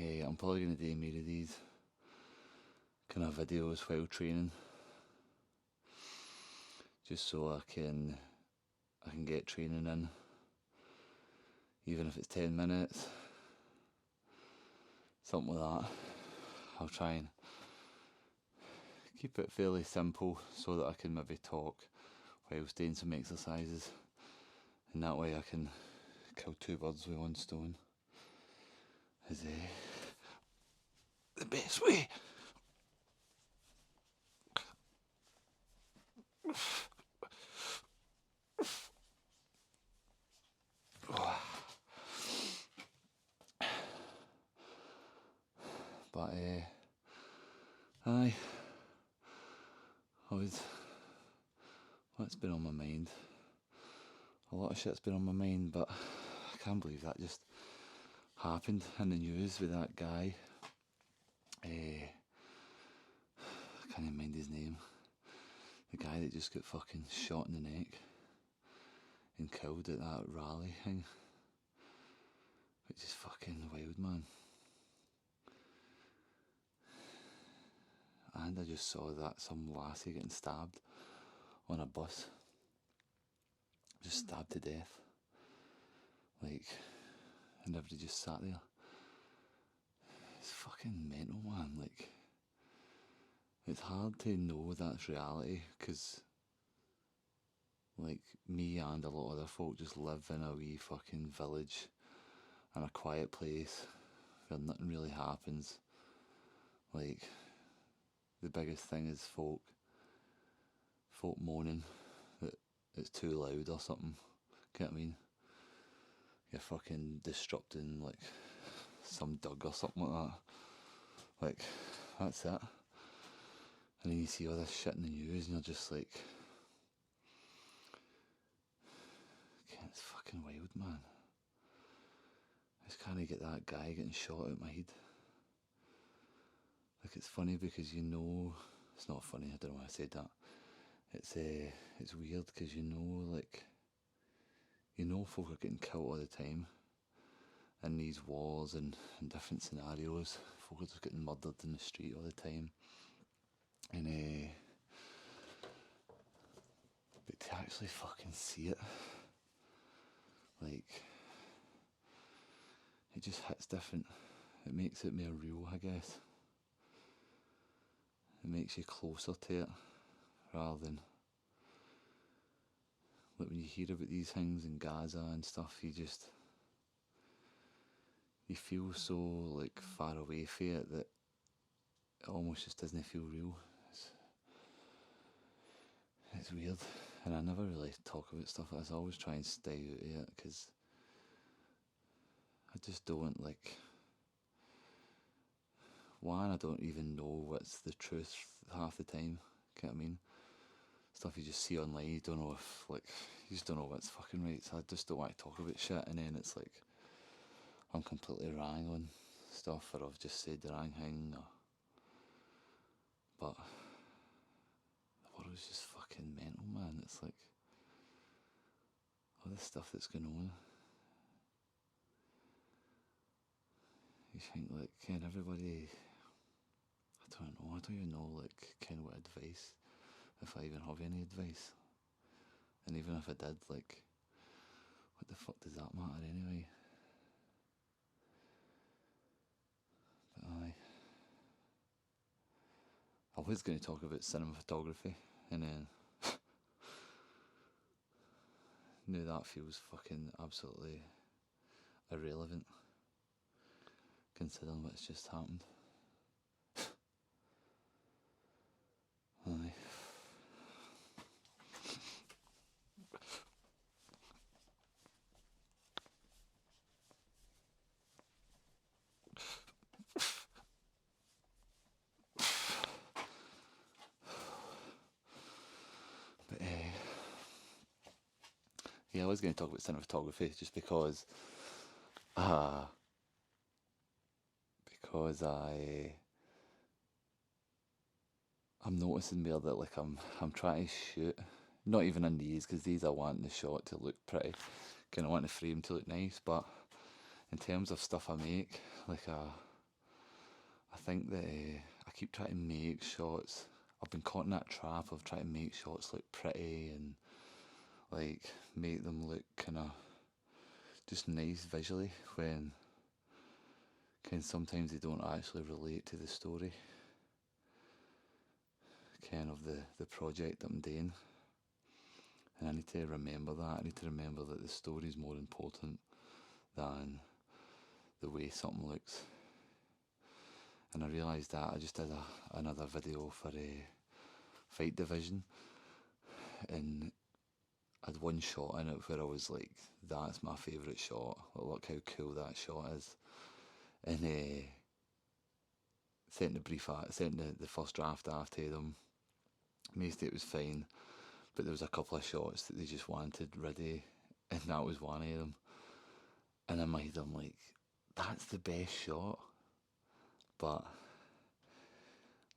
I'm probably going to do more of these kind of videos while training, just so I can get training in, even if it's 10 minutes, something like that. I'll try and keep it fairly simple so that I can maybe talk whilst doing some exercises, and that way I can kill two birds with one stone, is the best way. But aye, what's been on my mind? A lot of shit's been on my mind, but I can't believe that just happened in the news with that guy. I can't even mind his name. The guy that just got fucking shot in the neck and killed at that rally thing. Which is fucking wild, man. And I just saw that some lassie getting stabbed on a bus. Just stabbed to death. Like, and everybody just sat there. It's fucking mental, man. Like, it's hard to know that's reality, because like me and a lot of other folk just live in a wee fucking village in a quiet place where nothing really happens. Like, the biggest thing is folk moaning that it's too loud or something. Get what I mean? You're fucking disrupting like some dug or something like that. Like, that's it. And then you see all this shit in the news and you're just like, okay, it's fucking wild, man. I just can't get that guy getting shot out my head. Like, it's funny because you know, it's not funny, I don't know why I said that. It's weird because you know folk are getting killed all the time in these wars and in different scenarios. Folk are just getting murdered in the street all the time. And but to actually fucking see it, like, it just hits different. It makes it more real, I guess. It makes you closer to it, rather than, like, when you hear about these things in Gaza and stuff, you feel so like far away from it that it almost just doesn't feel real. It's weird, and I never really talk about stuff like this. I always try and stay out of it because I just don't like. One, I don't even know what's the truth half the time. Get what I mean? Stuff you just see online, you don't know if, like, you just don't know what's fucking right. So I just don't want to talk about shit, and then it's like I'm completely wrong on stuff, or I've just said the wrong thing. But the world's just fucking mental, man. It's like all this stuff that's going on. You think, like, can everybody? I don't even know, like, kind of what advice, if I even have any advice. And even if I did, like, what the fuck does that matter anyway? But aye. I was going to talk about cinema photography, and then now that feels fucking absolutely irrelevant, considering what's just happened. Aye. But yeah, I was going to talk about cinematography just because I'm noticing there that, like, I'm trying to shoot, not even in these, because these I want the shot to look pretty, kind of want the frame to look nice, but in terms of stuff I make, like I think that I keep trying to make shots. I've been caught in that trap of trying to make shots look pretty and like make them look kind of just nice visually when sometimes they don't actually relate to the story, kind of the project that I'm doing. And I need to remember that. I need to remember that the story is more important than the way something looks. And I realised that I just did another video for a Fight Division, and I had one shot in it where I was like, that's my favourite shot. Look how cool that shot is. And sent the first draft after them. Most of it was fine, but there was a couple of shots that they just wanted ready, and that was one of them. And in my head I'm like, that's the best shot. But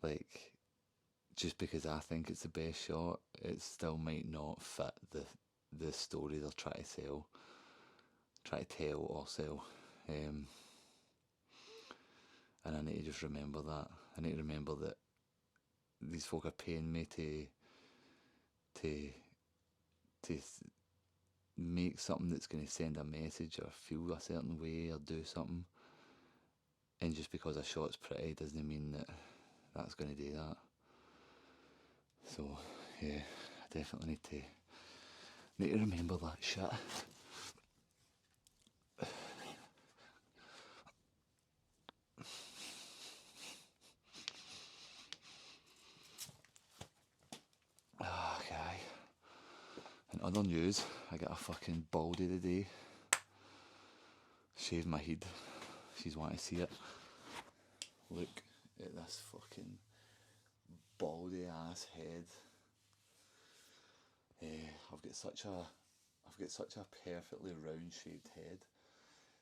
like, just because I think it's the best shot, it still might not fit the story they're trying to tell or sell. And I need to just remember that. I need to remember that these folk are paying me to make something that's going to send a message or feel a certain way or do something. And just because a shot's pretty doesn't mean that that's going to do that. So yeah, I definitely need to remember that shit. Okay. In other news, I got a fucking baldy today. Shaved my head. She's wanting to see it. Look at this fucking baldy ass head. I've got such a perfectly round shaped head.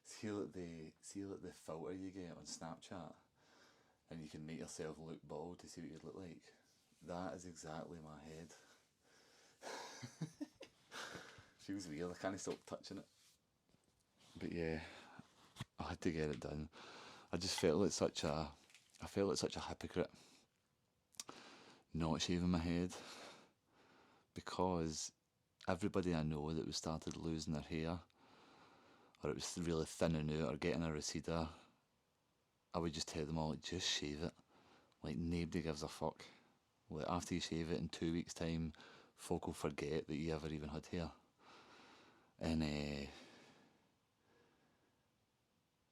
See like the filter you get on Snapchat, and you can make yourself look bald to see what you look like. That is exactly my head. Feels weird. I can't stop touching it. But yeah, I had to get it done. I just felt like such a hypocrite not shaving my head, because everybody I know that was started losing their hair, or it was really thinning out or getting a receder, I would just tell them all, like, just shave it. Like, nobody gives a fuck. Like, after you shave it in 2 weeks' time, folk will forget that you ever even had hair. And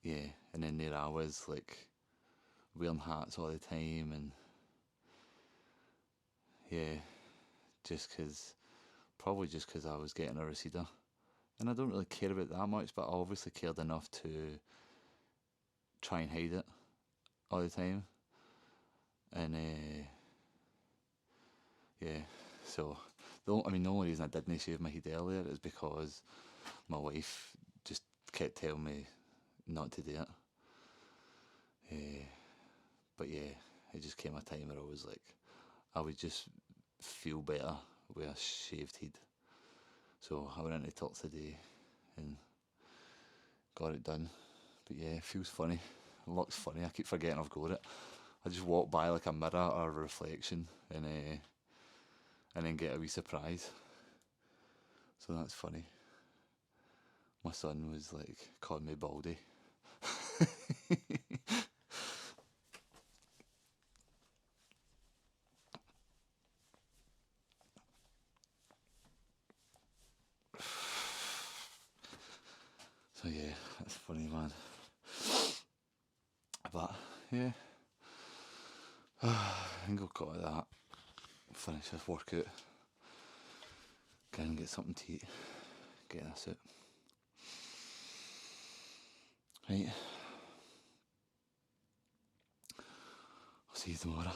yeah, and then there I was, like, wearing hats all the time, and yeah, probably just because I was getting a receder. And I don't really care about that much, but I obviously cared enough to try and hide it all the time. And yeah, so the only reason I didn't shave my head earlier is because my wife just kept telling me not to do it. But yeah, it just came a time where I would just feel better with a shaved head. So I went into Talks today and got it done. But yeah, it feels funny. It looks funny. I keep forgetting I've got it. I just walk by like a mirror or a reflection, and then get a wee surprise. So that's funny. My son was like calling me Baldy. So yeah, that's funny, man. But yeah, I think I'll call it that. Finish this workout. Go and get something to eat. Get this out. Right. I'll see you tomorrow.